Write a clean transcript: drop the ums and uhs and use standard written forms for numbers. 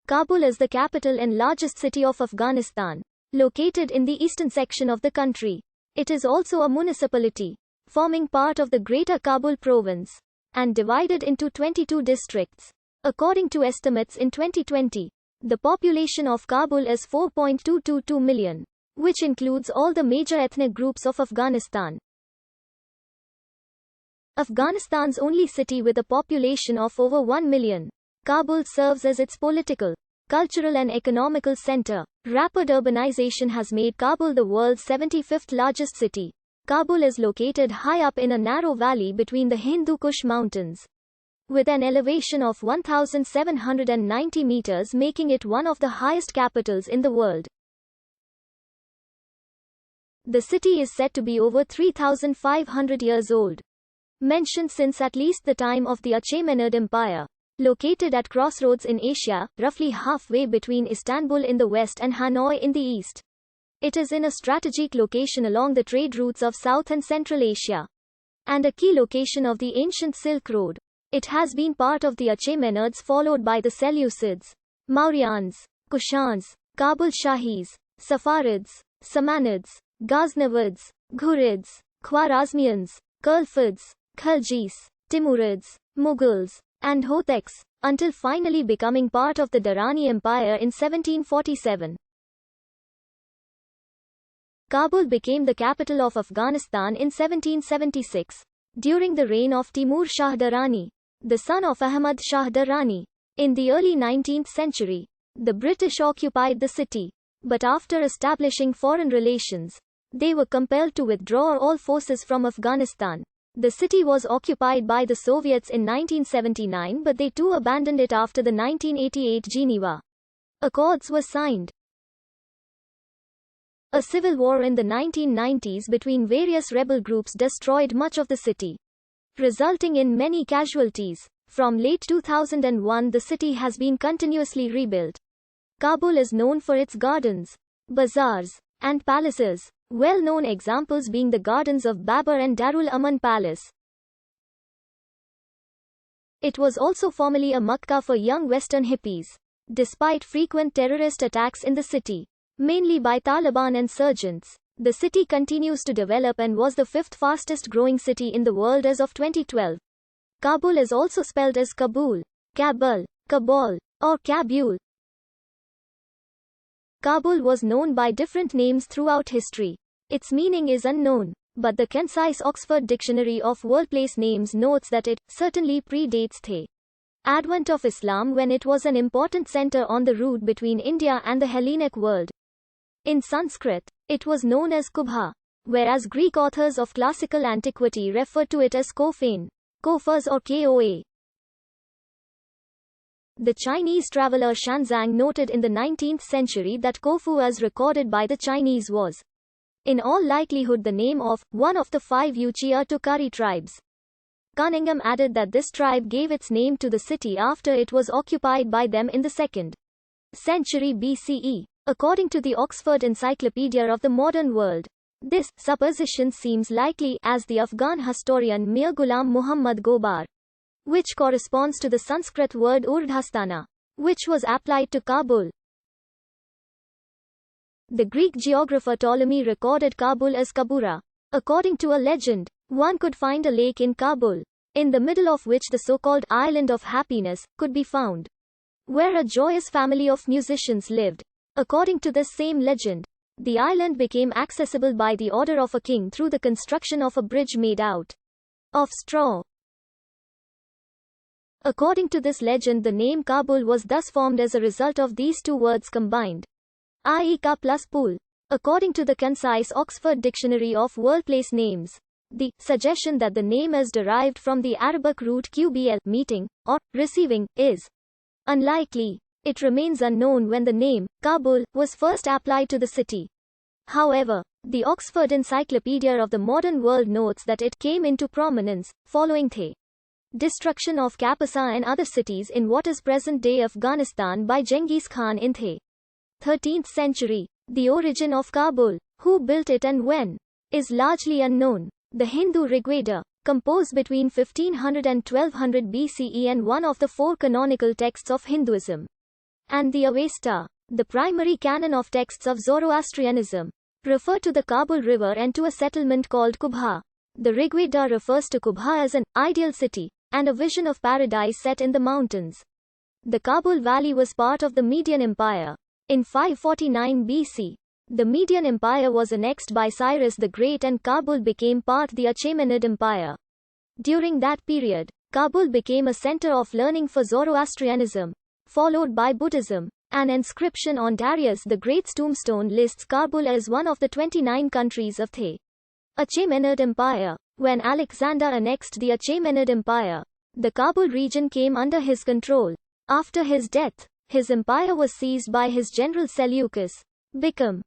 Kabul is the capital and largest city of Afghanistan, located in the eastern section of the country. It is also a municipality, forming part of the Greater Kabul province, and divided into 22 districts. According to estimates in 2020, the population of Kabul is 4.222 million, which includes all the major ethnic groups of Afghanistan. Afghanistan's only city with a population of over 1 million, Kabul serves as its political, cultural and economical center. Rapid urbanization has made Kabul the world's 75th largest city. Kabul is located high up in a narrow valley between the Hindu Kush Mountains, with an elevation of 1,790 meters, making it one of the highest capitals in the world. The city is said to be over 3,500 years old, mentioned since at least the time of the Achaemenid Empire. Located at crossroads in Asia, roughly halfway between Istanbul in the west and Hanoi in the east. It is in a strategic location along the trade routes of South and Central Asia, and a key location of the ancient Silk Road. It has been part of the Achaemenids, followed by the Seleucids, Mauryans, Kushans, Kabul Shahis, Safarids, Samanids, Ghaznavids, Ghurids, Khwarezmians, Khulfads, Khaljis, Timurids, Mughals, and Hotheks, until finally becoming part of the Durrani Empire in 1747. Kabul became the capital of Afghanistan in 1776, during the reign of Timur Shah Durrani, the son of Ahmad Shah Durrani. In the early 19th century, the British occupied the city, but after establishing foreign relations, they were compelled to withdraw all forces from Afghanistan. The city was occupied by the Soviets in 1979, but they too abandoned it after the 1988 Geneva Accords were signed. A civil war in the 1990s between various rebel groups destroyed much of the city, resulting in many casualties. From late 2001, the city has been continuously rebuilt. Kabul is known for its gardens, bazaars, and palaces, well-known examples being the gardens of Babur and Darul Aman Palace. It was also formerly a Makkah for young Western hippies. Despite frequent terrorist attacks in the city, mainly by Taliban insurgents, the city continues to develop and was the fifth fastest growing city in the world as of 2012. Kabul is also spelled as Kabul, Kabul, Kabul, or Kabul. Kabul was known by different names throughout history. Its meaning is unknown, but the concise Oxford Dictionary of Worldplace Names notes that it certainly predates the advent of Islam, when it was an important center on the route between India and the Hellenic world. In Sanskrit, it was known as Kubha, whereas Greek authors of classical antiquity referred to it as Kofane, Kofas or Koa. The Chinese traveler Xuanzang noted in the 19th century that Kofu, as recorded by the Chinese, was, in all likelihood, the name of one of the 5 Uchia Tukari tribes. Cunningham added that this tribe gave its name to the city after it was occupied by them in the 2nd century BCE. According to the Oxford Encyclopedia of the Modern World, this supposition seems likely, as the Afghan historian Mir Ghulam Muhammad Gobar, which corresponds to the Sanskrit word Urdhastana, which was applied to Kabul. The Greek geographer Ptolemy recorded Kabul as Kabura. According to a legend, one could find a lake in Kabul, in the middle of which the so-called Island of Happiness could be found, where a joyous family of musicians lived. According to this same legend, the island became accessible by the order of a king through the construction of a bridge made out of straw. According to this legend, the name Kabul was thus formed as a result of these two words combined, i.e. Ka plus Pul. According to the concise Oxford Dictionary of Worldplace Names, the suggestion that the name is derived from the Arabic root qbl, meeting, or receiving, is unlikely. It remains unknown when the name, Kabul, was first applied to the city. However, the Oxford Encyclopedia of the Modern World notes that it came into prominence following the destruction of Kapasa and other cities in what is present-day Afghanistan by Genghis Khan in the 13th century. The origin of Kabul, who built it and when, is largely unknown. The Hindu Rigveda, composed between 1500 and 1200 BCE and one of the 4 canonical texts of Hinduism, and the Avesta, the primary canon of texts of Zoroastrianism, refer to the Kabul River and to a settlement called Kubha. The Rigveda refers to Kubha as an ideal city and a vision of paradise set in the mountains. The Kabul Valley was part of the Median Empire. In 549 BC, the Median Empire was annexed by Cyrus the Great and Kabul became part of the Achaemenid Empire. During that period, Kabul became a center of learning for Zoroastrianism, followed by Buddhism. An inscription on Darius the Great's tombstone lists Kabul as one of the 29 countries of the Achaemenid Empire. When Alexander annexed the Achaemenid Empire, the Kabul region came under his control. After his death, his empire was seized by his general Seleucus, Become.